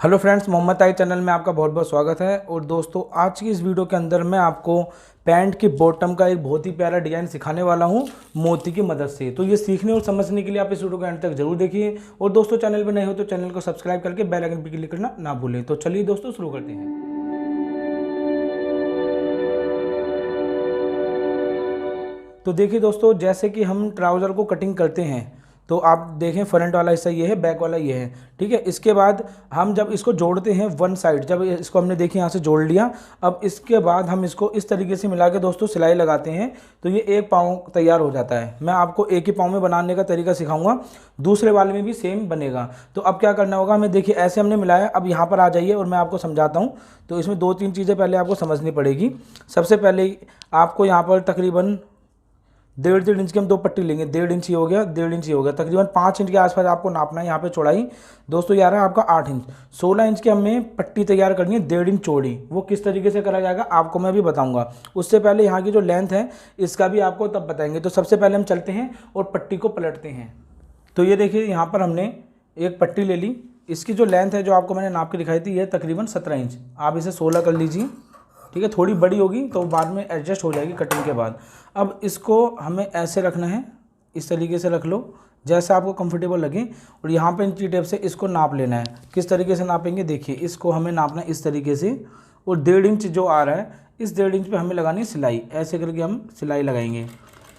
Hello friends, Mohammad ताई channel में आपका बहुत बहुत स्वागत है। और दोस्तों, आज की इस वीडियो के अंदर मैं आपको पैंट की बॉटम का एक बहुत ही प्यारा डिज़ाइन सिखाने वाला हूं मोती की मदद से। तो ये सीखने और समझने के लिए आप इस वीडियो को एंड तक जरूर देखिए। और दोस्तों, चैनल पर नए हो तो चैनल को सब्सक्राइब करके बेल आइकन पर क्लिक करना ना भूलें। तो चलिए दोस्तों, शुरू करते हैं। तो देखिए दोस्तों, जैसे कि हम ट्राउज़र को कटिंग करते हैं तो आप देखें, फ्रंट वाला हिस्सा ये है, बैक वाला ये है, ठीक है। इसके बाद हम जब इसको जोड़ते हैं वन साइड, जब इसको हमने देखिए यहाँ से जोड़ लिया, अब इसके बाद हम इसको इस तरीके से मिला के दोस्तों सिलाई लगाते हैं तो ये एक पाँव तैयार हो जाता है। मैं आपको एक ही पाँव में बनाने का तरीका सिखाऊंगा, दूसरे वाले में भी सेम बनेगा। तो अब क्या करना होगा, हमें देखिए ऐसे हमने मिलाया, अब यहाँ पर आ जाइए और मैं आपको समझाता हूँ। तो इसमें दो तीन चीज़ें पहले आपको समझनी पड़ेगी। सबसे पहले आपको यहाँ पर तकरीबन 1.5 इंच की हम दो पट्टी लेंगे। 1.5 इंच ही हो गया, 1.5 इंच ही हो गया, तकरीबन 5 इंच के आसपास आपको नापना है। यहाँ पे चौड़ाई दोस्तों यार है आपका 8 इंच। 16 इंच की हमें पट्टी तैयार करनी है, 1.5 इंच चौड़ी। वो किस तरीके से करा जाएगा आपको मैं भी बताऊंगा। उससे पहले यहाँ की जो लेंथ है इसका भी आपको तब बताएंगे। तो सबसे पहले हम चलते हैं और पट्टी को पलटते हैं। तो ये देखिए, यहाँ पर हमने एक पट्टी ले ली। इसकी जो लेंथ है जो आपको मैंने नाप के दिखाई थी, ये तकरीबन 17 इंच। आप इसे 16 कर लीजिए, ठीक है। थोड़ी बड़ी होगी तो बाद में एडजस्ट हो जाएगी कटिंग के बाद। अब इसको हमें ऐसे रखना है, इस तरीके से रख लो जैसा आपको कंफर्टेबल लगे। और यहाँ पे इंची टेप से इसको नाप लेना है। किस तरीके से नापेंगे, देखिए इसको हमें नापना है इस तरीके से। और 1.5 इंच जो आ रहा है, इस 1.5 इंच पे हमें लगानी सिलाई। ऐसे करके हम सिलाई लगाएंगे।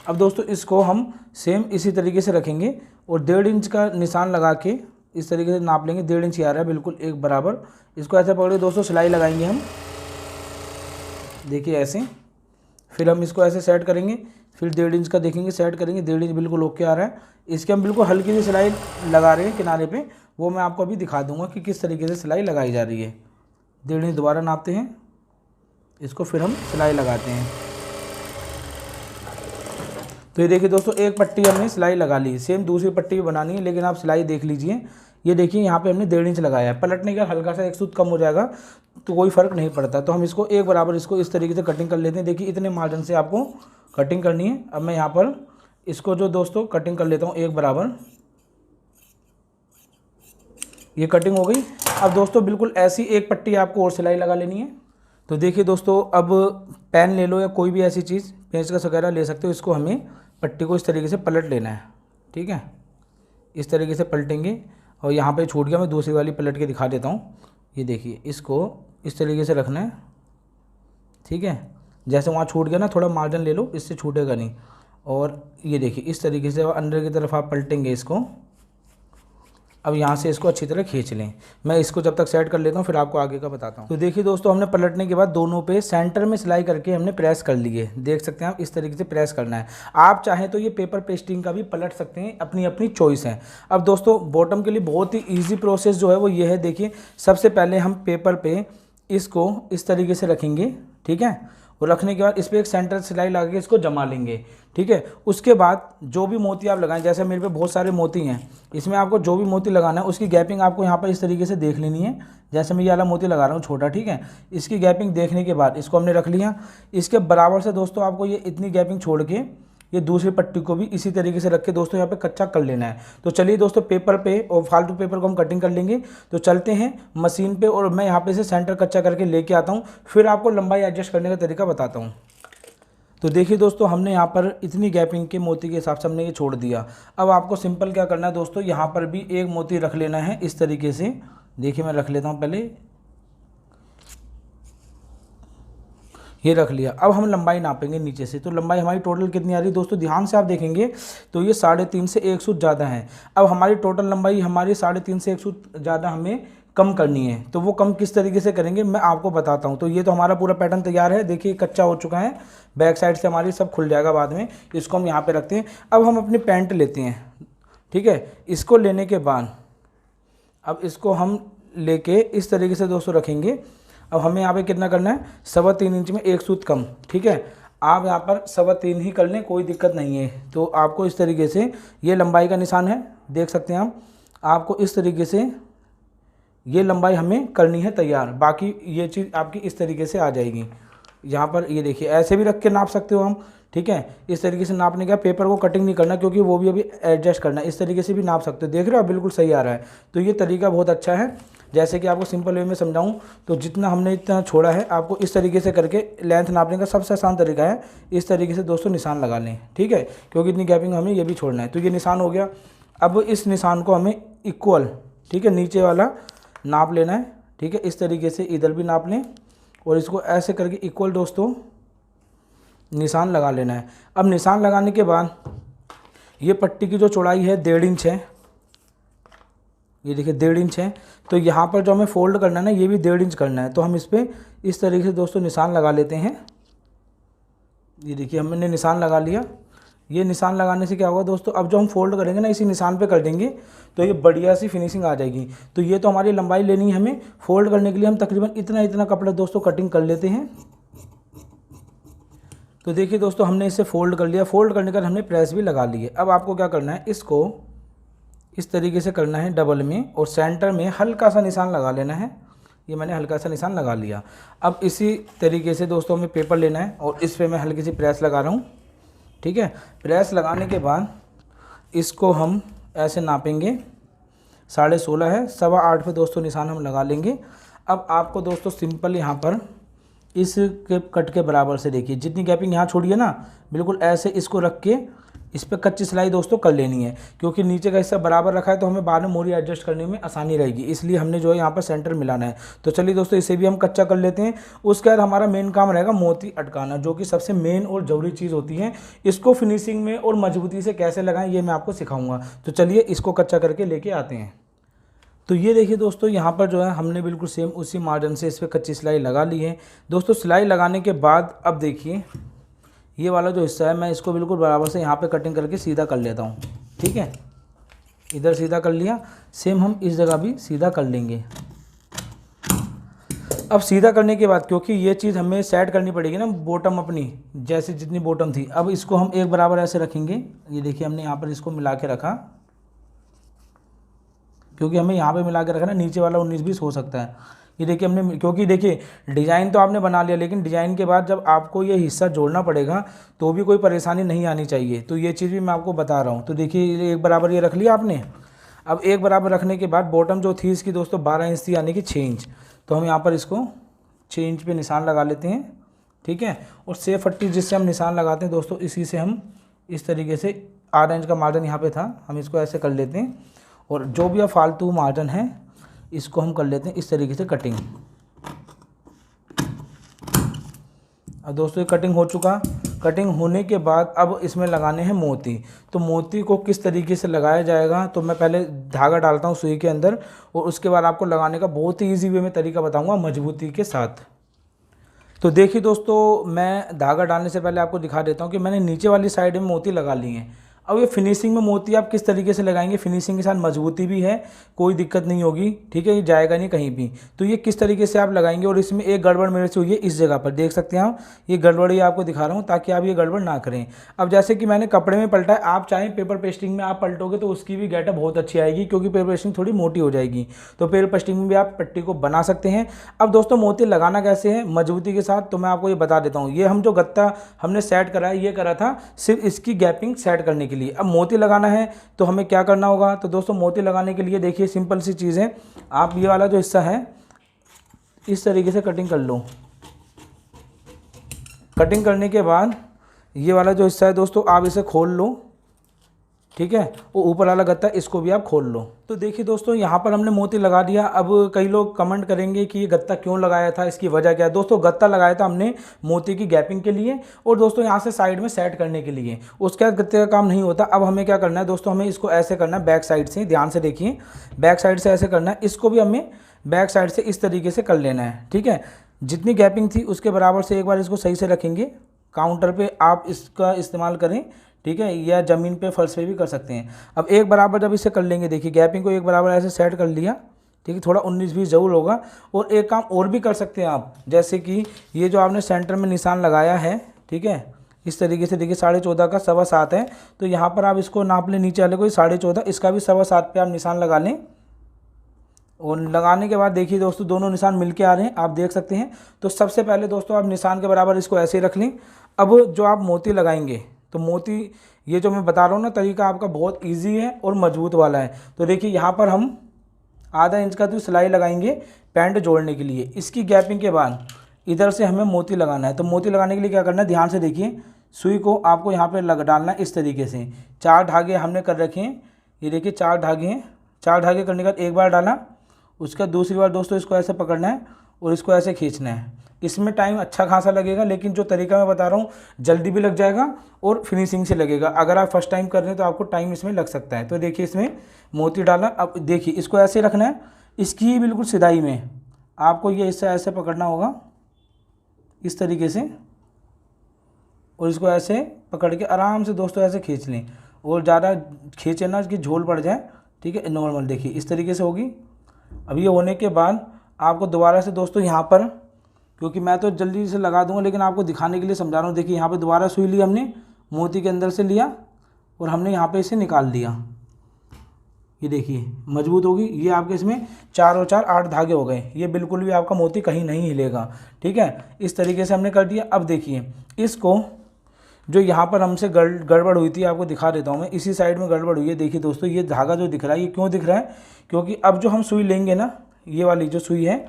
अब दोस्तों, इसको हम सेम इसी तरीके से रखेंगे और 1.5 इंच का निशान लगा के इस तरीके से नाप लेंगे। 1.5 इंच आ रहा है बिल्कुल एक बराबर। इसको ऐसे पकड़े दोस्तों, सिलाई लगाएंगे हम, देखिए ऐसे। फिर हम इसको ऐसे सेट करेंगे, फिर 1.5 इंच का देखेंगे, सेट करेंगे। 1.5 इंच बिल्कुल ओके आ रहा है। इसके हम बिल्कुल हल्की सी सिलाई लगा रहे हैं किनारे पे, वो मैं आपको अभी दिखा दूंगा कि किस तरीके से सिलाई लगाई जा रही है। 1.5 इंच दोबारा नापते हैं, इसको फिर हम सिलाई लगाते हैं। तो ये देखिए दोस्तों, एक पट्टी हमने सिलाई लगा ली। सेम दूसरी पट्टी भी बनानी है, लेकिन आप सिलाई देख लीजिए। ये देखिए, यहाँ पे हमने 1.5 इंच लगाया है। पलटने का हल्का सा एक सूत कम हो जाएगा तो कोई फ़र्क नहीं पड़ता। तो हम इसको एक बराबर इसको इस तरीके से कटिंग कर लेते हैं। देखिए इतने मार्जिन से आपको कटिंग करनी है। अब मैं यहाँ पर इसको जो दोस्तों कटिंग कर लेता हूँ एक बराबर। ये कटिंग हो गई। अब दोस्तों बिल्कुल ऐसी एक पट्टी आपको और सिलाई लगा लेनी है। तो देखिए दोस्तों, अब पेन ले लो या कोई भी ऐसी चीज़, पेंचकस वगैरह ले सकते हो। इसको हमें पट्टी को इस तरीके से पलट लेना है, ठीक है। इस तरीके से पलटेंगे। और यहाँ पे छूट गया, मैं दूसरी वाली पलट के दिखा देता हूँ। ये देखिए, इसको इस तरीके से रखना है, ठीक है। जैसे वहाँ छूट गया ना, थोड़ा मार्जिन ले लो, इससे छूटेगा नहीं। और ये देखिए इस तरीके से अंदर की तरफ आप पलटेंगे इसको। अब यहाँ से इसको अच्छी तरह खींच लें। मैं इसको जब तक सेट कर लेता हूँ फिर आपको आगे का बताता हूँ। तो देखिए दोस्तों, हमने पलटने के बाद दोनों पे सेंटर में सिलाई करके हमने प्रेस कर ली है। देख सकते हैं आप, इस तरीके से प्रेस करना है। आप चाहें तो ये पेपर पेस्टिंग का भी पलट सकते हैं, अपनी अपनी चॉइस है। अब दोस्तों, बॉटम के लिए बहुत ही ईजी प्रोसेस जो है वो ये है। देखिए, सबसे पहले हम पेपर पे इसको इस तरीके से रखेंगे, ठीक है। और रखने के बाद इस पर एक सेंटर सिलाई लगा के इसको जमा लेंगे, ठीक है। उसके बाद जो भी मोती आप लगाएं, जैसे मेरे पे बहुत सारे मोती हैं, इसमें आपको जो भी मोती लगाना है उसकी गैपिंग आपको यहाँ पर इस तरीके से देख लेनी है। जैसे मैं ये वाला मोती लगा रहा हूँ छोटा, ठीक है। इसकी गैपिंग देखने के बाद इसको हमने रख लिया। इसके बराबर से दोस्तों आपको ये इतनी गैपिंग छोड़ के ये दूसरी पट्टी को भी इसी तरीके से रख के दोस्तों यहाँ पे कच्चा कर लेना है। तो चलिए दोस्तों, पेपर पे और फालतू पेपर को हम कटिंग कर लेंगे। तो चलते हैं मशीन पे और मैं यहाँ पे से सेंटर कच्चा करके लेके आता हूँ, फिर आपको लंबाई एडजस्ट करने का तरीका बताता हूँ। तो देखिए दोस्तों, हमने यहाँ पर इतनी गैपिंग के मोती के हिसाब से हमने ये छोड़ दिया। अब आपको सिंपल क्या करना है दोस्तों, यहाँ पर भी एक मोती रख लेना है इस तरीके से। देखिए मैं रख लेता हूँ पहले, ये रख लिया। अब हम लंबाई नापेंगे नीचे से। तो लंबाई हमारी टोटल कितनी आ रही है दोस्तों, ध्यान से आप देखेंगे तो ये 3.5 से 1 सूत ज़्यादा है। अब हमारी टोटल लंबाई हमारी 3.5 से 1 सूत ज़्यादा हमें कम करनी है। तो वो कम किस तरीके से करेंगे मैं आपको बताता हूँ। तो ये तो हमारा पूरा पैटर्न तैयार है, देखिए कच्चा हो चुका है। बैक साइड से हमारी सब खुल जाएगा बाद में। इसको हम यहाँ पर रखते हैं। अब हम अपनी पैंट लेते हैं, ठीक है। इसको लेने के बाद अब इसको हम लेके इस तरीके से दोस्तों रखेंगे। अब हमें यहाँ पे कितना करना है, 3.25 इंच में 1 सूत कम, ठीक है। आप यहाँ पर 3.25 ही कर लें, कोई दिक्कत नहीं है। तो आपको इस तरीके से, ये लंबाई का निशान है, देख सकते हैं आप। आपको इस तरीके से ये लंबाई हमें करनी है तैयार। बाकी ये चीज़ आपकी इस तरीके से आ जाएगी। यहाँ पर ये देखिए, ऐसे भी रख के नाप सकते हो हम, ठीक है। इस तरीके से नापने का, पेपर को कटिंग नहीं करना क्योंकि वो भी अभी एडजस्ट करना है। इस तरीके से भी नाप सकते हो, देख रहे हो आप, बिल्कुल सही आ रहा है। तो ये तरीका बहुत अच्छा है। जैसे कि आपको सिंपल वे में समझाऊं तो जितना हमने इतना छोड़ा है, आपको इस तरीके से करके लेंथ नापने का सबसे आसान तरीका है, इस तरीके से दोस्तों निशान लगा लें, ठीक है, क्योंकि इतनी गैपिंग हमें ये भी छोड़ना है। तो ये निशान हो गया। अब इस निशान को हमें इक्वल, ठीक है, नीचे वाला नाप लेना है, ठीक है, इस तरीके से इधर भी नाप लें और इसको ऐसे करके इक्वल दोस्तों निशान लगा लेना है। अब निशान लगाने के बाद ये पट्टी की जो चौड़ाई है 1.5 इंच है, ये देखिए 1.5 इंच है। तो यहाँ पर जो हमें फोल्ड करना है ना, ये भी 1.5 इंच करना है। तो हम इस पर इस तरीके से दोस्तों निशान लगा लेते हैं। ये देखिए हमने निशान लगा लिया। ये निशान लगाने से क्या होगा दोस्तों, अब जो हम फोल्ड करेंगे ना इसी निशान पे कर देंगे तो ये बढ़िया सी फिनिशिंग आ जाएगी। तो ये तो हमारी लंबाई लेनी है हमें। फोल्ड करने के लिए हम तकरीबन इतना इतना कपड़ा दोस्तों कटिंग कर लेते हैं। तो देखिए दोस्तों हमने इसे फोल्ड कर लिया। फोल्ड करने के बाद हमने प्रेस भी लगा ली है। अब आपको क्या करना है, इसको इस तरीके से करना है डबल में, और सेंटर में हल्का सा निशान लगा लेना है। ये मैंने हल्का सा निशान लगा लिया। अब इसी तरीके से दोस्तों हमें पेपर लेना है और इस पे मैं हल्की सी प्रेस लगा रहा हूँ, ठीक है। प्रेस लगाने के बाद इसको हम ऐसे नापेंगे, 16.5 है, 8.25 पे दोस्तों निशान हम लगा लेंगे। अब आपको दोस्तों सिंपल यहाँ पर इस के कट के बराबर से देखिए, जितनी गैपिंग यहाँ छोड़ी है ना, बिल्कुल ऐसे इसको रख के इस पर कच्ची सिलाई दोस्तों कर लेनी है, क्योंकि नीचे का हिस्सा बराबर रखा है तो हमें बाद में मोरी एडजस्ट करने में आसानी रहेगी, इसलिए हमने जो है यहाँ पर सेंटर मिलाना है। तो चलिए दोस्तों इसे भी हम कच्चा कर लेते हैं। उसके बाद हमारा मेन काम रहेगा मोती अटकाना, जो कि सबसे मेन और ज़रूरी चीज़ होती है। इसको फिनिशिंग में और मजबूती से कैसे लगाएं ये मैं आपको सिखाऊंगा। तो चलिए इसको कच्चा करके लेके आते हैं। तो ये देखिए दोस्तों यहाँ पर जो है हमने बिल्कुल सेम उसी मार्जिन से इस पर कच्ची सिलाई लगा ली है। दोस्तों सिलाई लगाने के बाद अब देखिए ये वाला जो हिस्सा है मैं इसको बिल्कुल बराबर से यहाँ पे कटिंग करके सीधा कर लेता हूँ, ठीक है। इधर सीधा कर लिया, सेम हम इस जगह भी सीधा कर लेंगे। अब सीधा करने के बाद क्योंकि ये चीज़ हमें सेट करनी पड़ेगी ना बॉटम अपनी, जैसे जितनी बॉटम थी, अब इसको हम एक बराबर ऐसे रखेंगे। ये देखिए हमने यहाँ पर इसको मिला के रखा, क्योंकि हमें यहाँ पे मिला के रखना, नीचे वाला 19-20 हो सकता है। ये देखिए हमने, क्योंकि देखिए डिज़ाइन तो आपने बना लिया, लेकिन डिज़ाइन के बाद जब आपको ये हिस्सा जोड़ना पड़ेगा तो भी कोई परेशानी नहीं आनी चाहिए। तो ये चीज़ भी मैं आपको बता रहा हूँ। तो देखिए एक बराबर ये रख लिया आपने। अब एक बराबर रखने के बाद बॉटम जो थी इसकी दोस्तों 12 इंच थी, यानी कि 6 इंच। तो हम यहाँ पर इसको 6 इंच पर निशान लगा लेते हैं, ठीक है। और सेफ पट्टी जिससे हम निशान लगाते हैं दोस्तों, इसी से हम इस तरीके से 8 इंच का मार्जिन यहाँ पर था, हम इसको ऐसे कर लेते हैं। और जो भी अब फालतू मार्जिन है इसको हम कर लेते हैं इस तरीके से कटिंग। अब दोस्तों ये कटिंग हो चुका। कटिंग होने के बाद अब इसमें लगाने हैं मोती। तो मोती को किस तरीके से लगाया जाएगा, तो मैं पहले धागा डालता हूँ सुई के अंदर और उसके बाद आपको लगाने का बहुत ही ईजी वे में तरीका बताऊँगा मजबूती के साथ। तो देखिए दोस्तों मैं धागा डालने से पहले आपको दिखा देता हूँ कि मैंने नीचे वाली साइड में मोती लगा लिए हैं। अब ये फिनिशिंग में मोती आप किस तरीके से लगाएंगे, फिनिशिंग के साथ मजबूती भी है, कोई दिक्कत नहीं होगी, ठीक है, ये जाएगा नहीं कहीं भी। तो ये किस तरीके से आप लगाएंगे, और इसमें एक गड़बड़ मेरे से हुई है इस जगह पर, देख सकते हैं आप, ये गड़बड़ ये आपको दिखा रहा हूँ ताकि आप ये गड़बड़ ना करें। अब जैसे कि मैंने कपड़े में पलटा है, आप चाहें पेपर पेस्टिंग में आप पलटोगे तो उसकी भी गेटअप बहुत अच्छी आएगी, क्योंकि पेपर पेस्टिंग थोड़ी मोटी हो जाएगी। तो पेपर पेस्टिंग में भी आप पट्टी को बना सकते हैं। अब दोस्तों मोती लगाना कैसे है मजबूती के साथ, तो मैं आपको ये बता देता हूँ। ये हम जो गत्ता हमने सेट करा है, ये करा था सिर्फ इसकी गैपिंग सेट करने के लिए। अब मोती लगाना है तो हमें क्या करना होगा, तो दोस्तों मोती लगाने के लिए देखिए सिंपल सी चीज़ है, आप ये वाला जो हिस्सा है इस तरीके से कटिंग कर लो। कटिंग करने के बाद ये वाला जो हिस्सा है दोस्तों आप इसे खोल लो, ठीक है, वो ऊपर वाला गत्ता इसको भी आप खोल लो। तो देखिए दोस्तों यहाँ पर हमने मोती लगा दिया। अब कई लोग कमेंट करेंगे कि ये गत्ता क्यों लगाया था, इसकी वजह क्या है। दोस्तों गत्ता लगाया था हमने मोती की गैपिंग के लिए और दोस्तों यहाँ से साइड में सेट करने के लिए, उसके बाद गत्ते का काम नहीं होता। अब हमें क्या करना है दोस्तों, हमें इसको ऐसे करना है बैक साइड से, ध्यान से देखिए, बैक साइड से ऐसे करना है। इसको भी हमें बैक साइड से इस तरीके से कर लेना है, ठीक है। जितनी गैपिंग थी उसके बराबर से एक बार इसको सही से रखेंगे। काउंटर पर आप इसका इस्तेमाल करें, ठीक है, या ज़मीन पे फर्श पे भी कर सकते हैं। अब एक बराबर जब इसे कर लेंगे, देखिए गैपिंग को एक बराबर ऐसे सेट कर लिया, ठीक है, थोड़ा 19-20 ज़रूर होगा। और एक काम और भी कर सकते हैं आप, जैसे कि ये जो आपने सेंटर में निशान लगाया है, ठीक है, इस तरीके से देखिए 14.5 का 7.25 है, तो यहाँ पर आप इसको नाप लें, नीचे वाले को 14.5, इसका भी 7.25 पे आप निशान लगा लें। और लगाने के बाद देखिए दोस्तों दोनों निशान मिल के आ रहे हैं, आप देख सकते हैं। तो सबसे पहले दोस्तों आप निशान के बराबर इसको ऐसे ही रख लें। अब जो आप मोती लगाएंगे, तो मोती ये जो मैं बता रहा हूँ ना तरीका आपका बहुत इजी है और मजबूत वाला है। तो देखिए यहाँ पर हम आधा इंच का तो सिलाई लगाएंगे पैंट जोड़ने के लिए। इसकी गैपिंग के बाद इधर से हमें मोती लगाना है। तो मोती लगाने के लिए क्या करना है, ध्यान से देखिए, सुई को आपको यहाँ पे डालना है इस तरीके से। 4 धागे हमने कर रखे हैं, ये देखिए 4 धागे हैं। 4 धागे करने के बाद एक बार डाला, उसका दूसरी बार दोस्तों इसको ऐसे पकड़ना है और इसको ऐसे खींचना है। इसमें टाइम अच्छा खासा लगेगा, लेकिन जो तरीका मैं बता रहा हूँ जल्दी भी लग जाएगा और फिनिशिंग से लगेगा। अगर आप फर्स्ट टाइम कर रहे हैं तो आपको टाइम इसमें लग सकता है। तो देखिए इसमें मोती डाला। अब देखिए इसको ऐसे रखना है, इसकी बिल्कुल सिधाई में आपको ये हिस्सा ऐसे पकड़ना होगा इस तरीके से, और इसको ऐसे पकड़ के आराम से दोस्तों ऐसे खींच लें, और ज़्यादा खींचे ना कि झोल पड़ जाए, ठीक है। नॉर्मल देखिए इस तरीके से होगी। अब ये होने के बाद आपको दोबारा से दोस्तों यहाँ पर, क्योंकि मैं तो जल्दी से लगा दूंगा लेकिन आपको दिखाने के लिए समझा रहा हूँ। देखिए यहाँ पे दोबारा सुई ली हमने, मोती के अंदर से लिया और हमने यहाँ पे इसे निकाल दिया। ये देखिए मजबूत होगी। ये आपके इसमें 4 और 4 8 धागे हो गए। ये बिल्कुल भी आपका मोती कहीं नहीं हिलेगा, ठीक है। इस तरीके से हमने कर दिया। अब देखिए इसको, जो यहाँ पर हमसे गड़बड़ हुई थी आपको दिखा देता हूँ मैं। इसी साइड में गड़बड़ हुई है। देखिए दोस्तों ये धागा जो दिख रहा है, ये क्यों दिख रहा है, क्योंकि अब जो हम सुई लेंगे ना, ये वाली जो सुई है,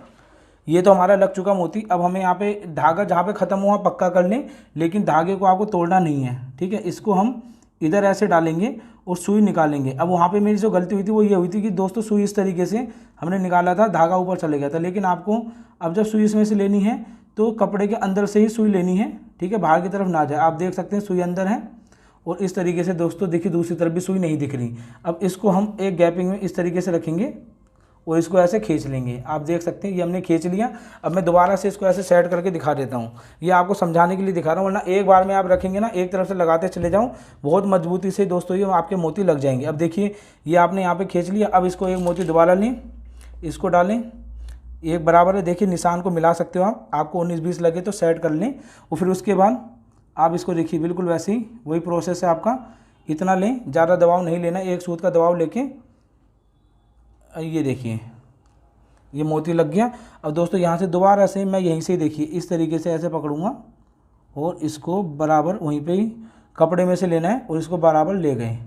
ये तो हमारा लग चुका मोती। अब हमें यहाँ पे धागा जहाँ पे ख़त्म हुआ पक्का कर लें, लेकिन धागे को आपको तोड़ना नहीं है, ठीक है। इसको हम इधर ऐसे डालेंगे और सुई निकालेंगे। अब वहाँ पे मेरी जो गलती हुई थी वो ये हुई थी कि दोस्तों सुई इस तरीके से हमने निकाला था, धागा ऊपर चले गया था। लेकिन आपको अब जब सुई इसमें से लेनी है तो कपड़े के अंदर से ही सुई लेनी है, ठीक है, बाहर की तरफ ना जाए। आप देख सकते हैं सुई अंदर है, और इस तरीके से दोस्तों देखिए दूसरी तरफ भी सुई नहीं दिख रही। अब इसको हम एक गैपिंग में इस तरीके से रखेंगे और इसको ऐसे खींच लेंगे। आप देख सकते हैं ये हमने खींच लिया। अब मैं दोबारा से इसको ऐसे सेट करके दिखा देता हूँ। ये आपको समझाने के लिए दिखा रहा हूँ, वरना एक बार में आप रखेंगे ना, एक तरफ से लगाते चले जाऊँ, बहुत मजबूती से दोस्तों ये आपके मोती लग जाएंगे। अब देखिए ये आपने यहाँ पे खींच लिया। अब इसको एक मोती दोबारा लें, इसको डालें, एक बराबर है। देखिए निशान को मिला सकते हो आप, आपको 19-20 लगे तो सेट कर लें। और फिर उसके बाद आप इसको देखिए बिल्कुल वैसे ही वही प्रोसेस है आपका। इतना लें, ज़्यादा दबाव नहीं लेना, एक सूत का दबाव लेके ये देखिए ये मोती लग गया। अब दोस्तों यहाँ से दोबारा से मैं यहीं से देखिए इस तरीके से ऐसे पकड़ूंगा और इसको बराबर वहीं पे ही कपड़े में से लेना है और इसको बराबर ले गए।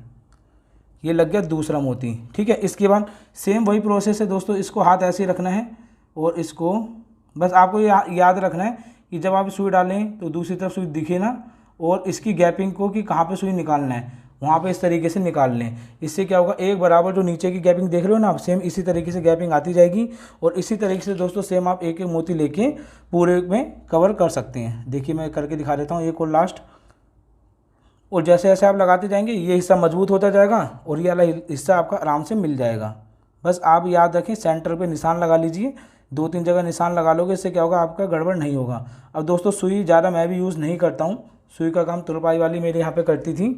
ये लग गया दूसरा मोती, ठीक है। इसके बाद सेम वही प्रोसेस है दोस्तों। इसको हाथ ऐसे ही रखना है और इसको बस आपको ये याद रखना है कि जब आप सुई डालें तो दूसरी तरफ सुई दिखे ना, और इसकी गैपिंग को कि कहाँ पे सुई निकालना है वहाँ पे इस तरीके से निकाल लें। इससे क्या होगा, एक बराबर जो नीचे की गैपिंग देख रहे हो ना आप, सेम इसी तरीके से गैपिंग आती जाएगी। और इसी तरीके से दोस्तों सेम आप एक एक मोती लेके पूरे में कवर कर सकते हैं। देखिए मैं करके दिखा देता हूँ एक और लास्ट। और जैसे जैसे आप लगाते जाएंगे ये हिस्सा मजबूत होता जाएगा और ये वाला हिस्सा आपका आराम से मिल जाएगा। बस आप याद रखें सेंटर पे निशान लगा लीजिए, 2-3 जगह निशान लगा लोगे, इससे क्या होगा आपका गड़बड़ नहीं होगा। अब दोस्तों सुई ज़्यादा मैं भी यूज़ नहीं करता हूँ, सुई का काम तुरपाई वाली मेरे यहाँ पे करती थी,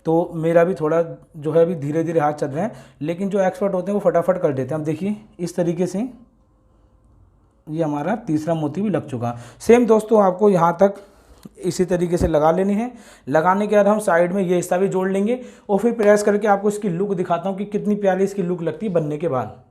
तो मेरा भी थोड़ा जो है अभी धीरे धीरे हाथ चल रहे हैं। लेकिन जो एक्सपर्ट होते हैं वो फटाफट कर देते हैं। अब देखिए इस तरीके से ये हमारा तीसरा मोती भी लग चुका। सेम दोस्तों आपको यहाँ तक इसी तरीके से लगा लेनी है। लगाने के बाद हम साइड में ये हिस्सा भी जोड़ लेंगे और फिर प्रेस करके आपको इसकी लुक दिखाता हूँ कि कितनी प्यारी इसकी लुक लगती है बनने के बाद।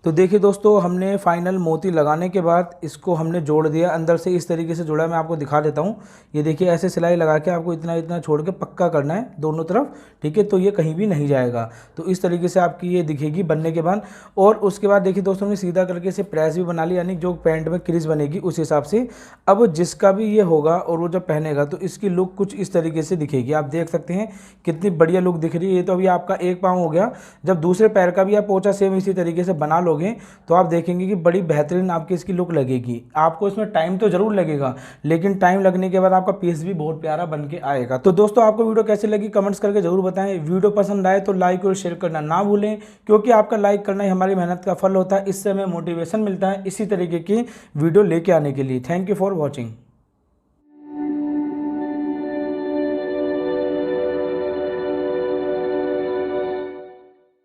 तो देखिए दोस्तों हमने फाइनल मोती लगाने के बाद इसको हमने जोड़ दिया, अंदर से इस तरीके से जोड़ा। मैं आपको दिखा देता हूँ। ये देखिए ऐसे सिलाई लगा के आपको इतना इतना छोड़ के पक्का करना है दोनों तरफ, ठीक है। तो ये कहीं भी नहीं जाएगा। तो इस तरीके से आपकी ये दिखेगी बनने के बाद। और उसके बाद देखिए दोस्तों हमने सीधा करके इसे प्रेस भी बना लिया, यानी जो पैंट में क्रीज बनेगी उस हिसाब से। अब जिसका भी ये होगा और वो जब पहनेगा तो इसकी लुक कुछ इस तरीके से दिखेगी। आप देख सकते हैं कितनी बढ़िया लुक दिख रही है। ये तो अभी आपका एक पाँव हो गया। जब दूसरे पैर का भी आप पोंछा सेम इसी तरीके से बना लो तो आप देखेंगे कि बड़ी बेहतरीन आपकी इसकी लुक लगेगी। आपको इसमें टाइम तो जरूर लगेगा, लेकिन टाइम लगने के बाद आपका पीस भी बहुत प्यारा बन के आएगा। तो दोस्तों आपको वीडियो कैसी लगी कमेंट्स करके जरूर बताएं। वीडियो पसंद आए तो लाइक और शेयर करना ना भूलें, क्योंकि आपका लाइक करना ही हमारी मेहनत का फल होता है। इससे हमें मोटिवेशन मिलता है इसी तरीके की वीडियो लेके आने के लिए। Thank you for watching.